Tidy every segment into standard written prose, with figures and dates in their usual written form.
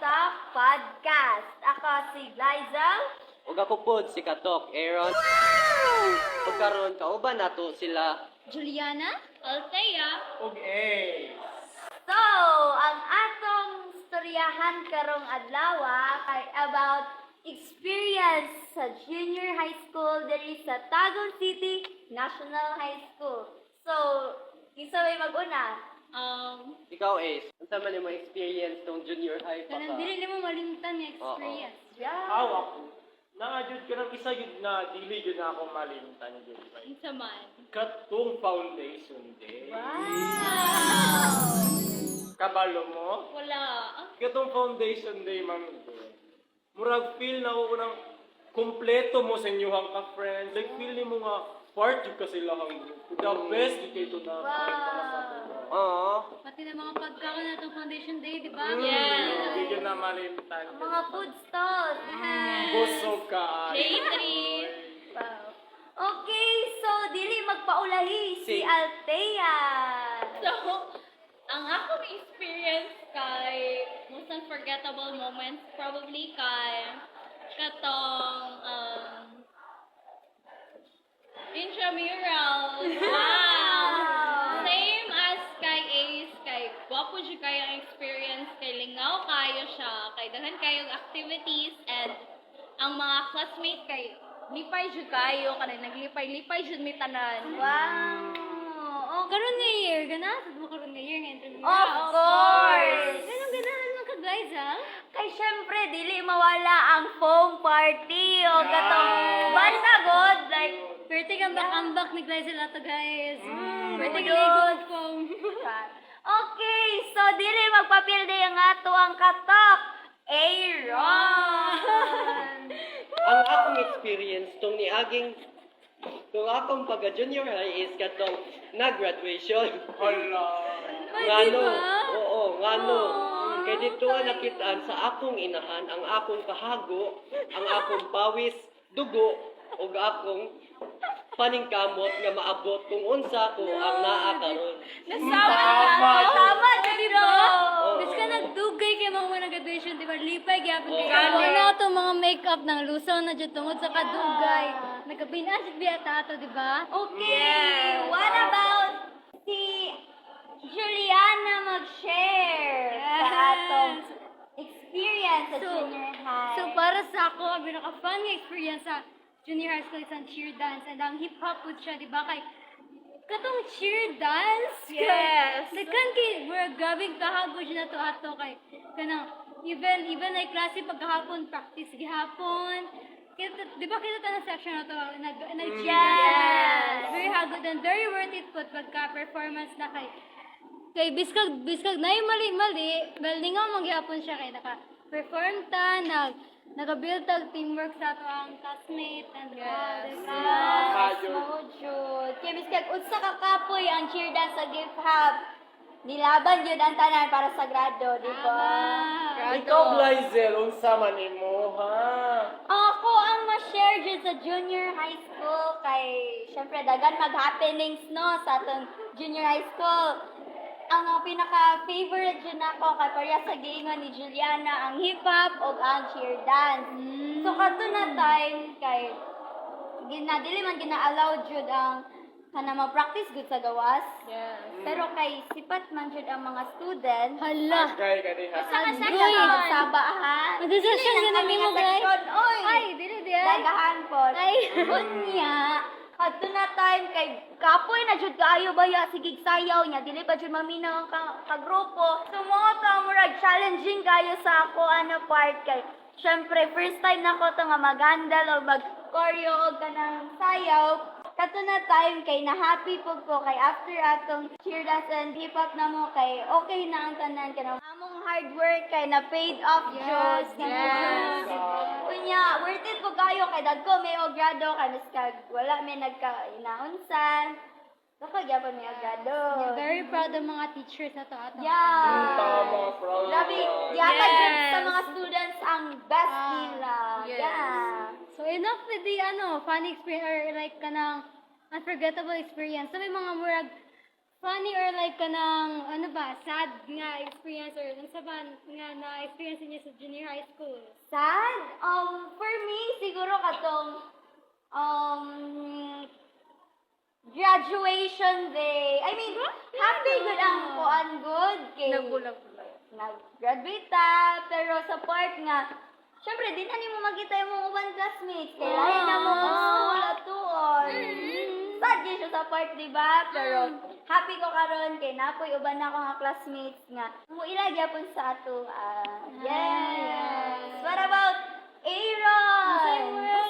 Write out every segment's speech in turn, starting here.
sa podcast. Ako si Glyzel. Ug ako pod si Katok, Aaron. Pagkaroon kauban nato sila. Juliana. Althea. Ug Ace. So, ang atong storyahan karong adlaw kay about experience sa junior high school diri sa Tagum City National High School. So, isa may mag-una. Ikaw, Ace, unsa man imong experience tong junior high pa ka? Kanang dili mo malimtan yung experience. Yeah. Aw ako. Nangajud ka ng isa yun na dili yun na ako malimtan yun. Unsa man? Katong foundation day. Wow! Kabalo mo? Wala. Katong foundation day, ma'am. Murag feel na ako ng kompleto mo sa inyong ka-friends. Like feel ni mo nga part yun kasi lahang the best yun kayo na. Oo. Pati na mga pagkaon na itong foundation day, di ba? Hindi yun na malimtan. Mga food stalls. Busog ka. Day 3. Wow. Okay, so dili magpaulahi si Si- Althea. So, ang akong experience kay most unforgettable moments probably kay katong intramural. Wow! Same as kay Ace, kay gwapo siya kayo ang experience, kay lingaw kayo siya, kay daghan kayong activities, and ang mga classmate kay lipay siya kayo, kanang naglipay-lipay siya may tanan. Wow. Okay. Karon nga year, ganahan mo karon nga year nga interview. Of course. Ganun ganahan mo ka guys, ha? Kay syempre dili mawala ang foam party o katong banda god like Pwede kang ambak ni Glyzel ato guys. Pwede good. ligot ko. Okay, so dili magpapilde ang ato ang katok. Aaron. Ang akong experience tong niaging akong pagka junior high is katong nag-graduation. Hala. Ngano? Oo, ngano. Kay dito nakitaan sa akong inahan ang akong kahago, ang akong pawis, dugo, ug akong paningkamot nga maabot kung unsa ko ang naa karon. Tama dito. Bis ka nagdugay kay mga nag-graduation, di ba? Lipay gyapon kay Oo. ano to mga makeup ng lusaw na jud tungod sa kadugay. Nagabinas biya tato, di ba? Okay, what about si Juliana mag-share sa atong experience sa So- junior high? So para sa ako, ang pinaka-fun nga experience sa junior high school is ang cheer dance and ang hip-hop po siya, di ba? Kay katong cheer dance. Yes. Nagkan kay we're gabing kahago siya na to ato kay kanang even like klase pagkahapon practice gihapon. Kita, di ba kita tanang section na to nag Yes. very hagod and very worth it po pagka performance na kay biskag na yung mali galingaw mangyapon siya kay naka perform ta nag-build tag teamwork sa ato ang classmate and all this Jud. Kaya miskag unsa ka kapoy ang cheer dance sa gift hub. Nilaban yun ang tanan para sa grado, di ba? Ikaw, Glyzel, unsa man imo, ha? Ako ang ma-share dyan sa junior high school kay syempre dagan mag-happenings no sa atong junior high school. Ang pinaka-favorite dyan ako kay pareha sa giingon ni Juliana ang hip-hop o ang cheer dance. So kato na time kay dili man gina-allow jud ang kana ma-practice gud sa gawas. Yes. Pero kay sipat man jud ang mga student. Hala. Agay ka diha. Sa Agoy. section magsabahan. Magsa-session Dili ka na na nimo, kami nga guys. section. Oy. Ay, dili di ay. Dagahan po. Ay. Unya, adto na time kay kapoy na jud kaayo baya sige sayaw niya dili pa jud maminaw ang ka grupo. So mo to murag challenging kayo sa ako part kay syempre first time nako to nga mag-handle o mag-choreo og kanang sayaw. Kato na time kay na happy po ko kay after atong cheer dance and hip hop na mo kay okay na ang tanan kanang among hard work kay na paid off jud. yes. Unya, worth it po kayo kay dagko may og grado kay miskag wala may nagka-inaunsan. Dako gyapon may og grado. Very proud ng mga teachers na to ato. Yeah. Tama, proud. Grabe, ka. yatag jud Yes. sa mga students ang best nila. yes. Yeah. So enough with the funny experience or like kanang unforgettable experience. So may mga murag funny or like kanang ano ba, sad nga experience or unsa ba nga na-experience niya sa junior high school? Sad? For me, siguro katong, graduation day. I mean, happy good ang kuan good. Kay, nag-graduate ta, pero sa part nga, syempre, di na mo magkita yung mga ubang classmates. Kaya lain na mo kung school at tuon. Sad yun siya sa part, di ba? Pero, happy ko karon kay napoy uban na ako nga classmates nga. Muila gyapon sa ato. Yes. What about Aaron?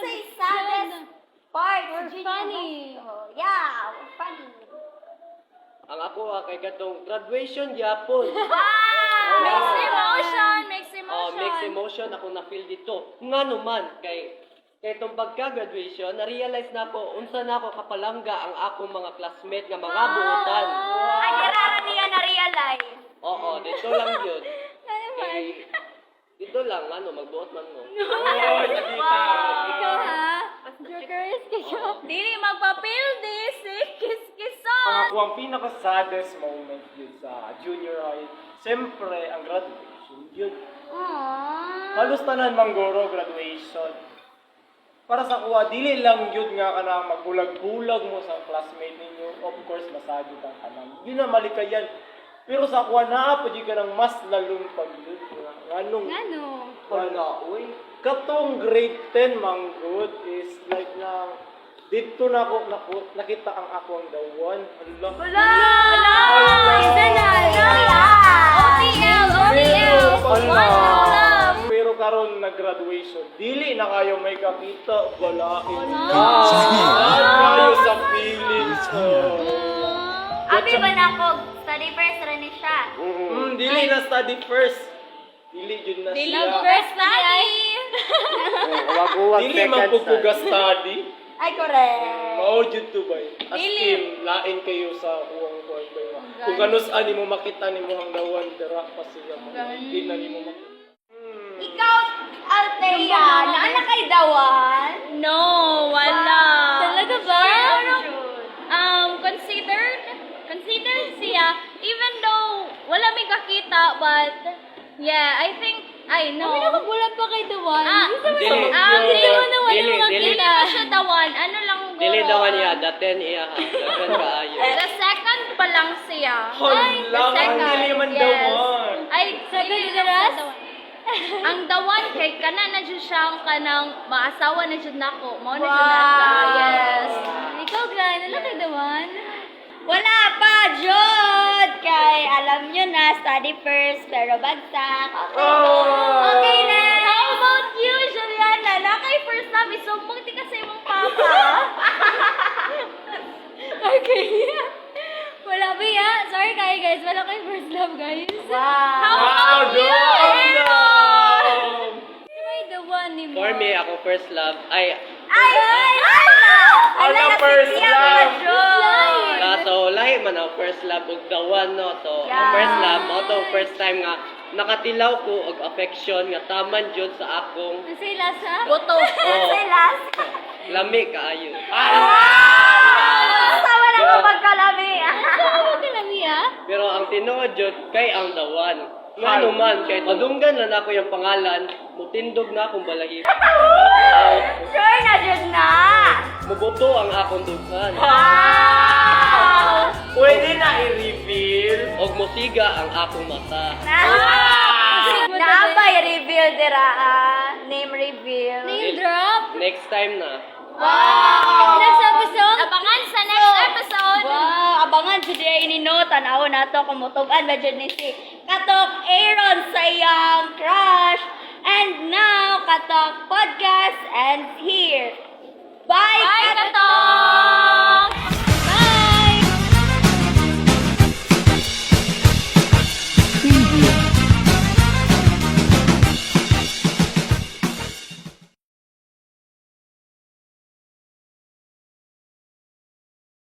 Say saddest part Or sa junior funny. high school. Yeah, funny. Ang ako kay katong graduation gyapon. Mixed emotion, mixed emotion. Mixed emotion ako na feel dito. Nga naman kay itong pagka-graduation, na-realize na ko unsa na ako kapalangga ang akong mga classmate nga mga buotan. Ay, nirara niya na-realize. Oo, dito lang yun. Kay, dito lang, magbuot man mo. Oh, nakita. Ikaw ha? Jokers kayo. Dili magpapil this, kiss-kisson. Ang ako ang pinaka-saddest moment yun sa junior high. Siyempre, ang graduation yun. Halos tanan manggoro graduation. Para sa kuha, dili lang yun nga ka na magbulag-bulag mo sa classmate ninyo. Of course, masagit ang kanang. Yun na malikayan. Pero sa kuha, naapod yun ka ng mas lalong pag-yun. Anong? Ano? Wala, uy. Katong grade 10 manggod is like na dito na ako nakita ang ako ang dawan. Hala. Pero karon nag-graduation, dili na kayo may kakita, walain ka. Kayo sa feelings ko. Abi ba na ako? Study first rin ni siya. Dili na study first. Dili yun na siya. First study. Wag-uwag Dili man pupuga study. Ay, correct. Mao jud to bay. As in, lain kayo sa uwang kuan bay. Kung ganus ani mo makita nimo ang dawan dira pa siya. Di na nimo makita. Ikaw, Althea, naana kay Dawan? No, wala. Talaga ba? Considered siya, even though wala may kakita, but yeah, I think, I know. Kami nakabulan pa kay Dawan. Dili. Hindi mo na wala Dili, makita. dili. Siya dawan, ano lang guro. Dili dawan niya, daten iya ha. Dagan kaayo. The second pa lang siya. Hala, ang dili man dawan. Ay, Second dili to the lang siya rest? dawan. Ang dawan kay kana na jud siya ang kanang maasawa na jud nako. Mao na jud na siya. Yes. Ikaw, Glenn, ano kay Dawan? Wala pa, Jod! Kay, alam nyo na, study first, pero bagsak. Okay na. How about you, Juliana? Nakay first love, isumbong ti kasi mong papa. Okay. Wala ba ya? Sorry kayo guys, wala kayo first love guys. Wow. Wow, Dom! May Dawan ni mo. For me, ako first love, Ay! Wala first love. So, lahi man ang first love ug dawan no. So, ang first love mo to first time nga nakatilaw ko og affection nga taman jud sa akong Ang sila sa? Boto. Silas. lami kaayo. Kasama na mo pagkalami. Ano ka lang niya? Pero ang tinuod jud kay ang dawan. Nga naman kay madunggan na nako yung pangalan, mutindog na akong balahibo. Sure na, Jod na. Mubuto ang akong dughan. Pwede na i-reveal. Og musiga ang akong mata. Naabay reveal dira, name reveal. Name drop? Next time na. Wow! Next episode? Abangan sa next episode. Wow! Abangan sa diya inino, tanaw na to, kumutugan ba dyan ni si Katok Aaron sa iyang crush. And now, Katok Podcast ends here. Bye, Bye, Katok! Katok!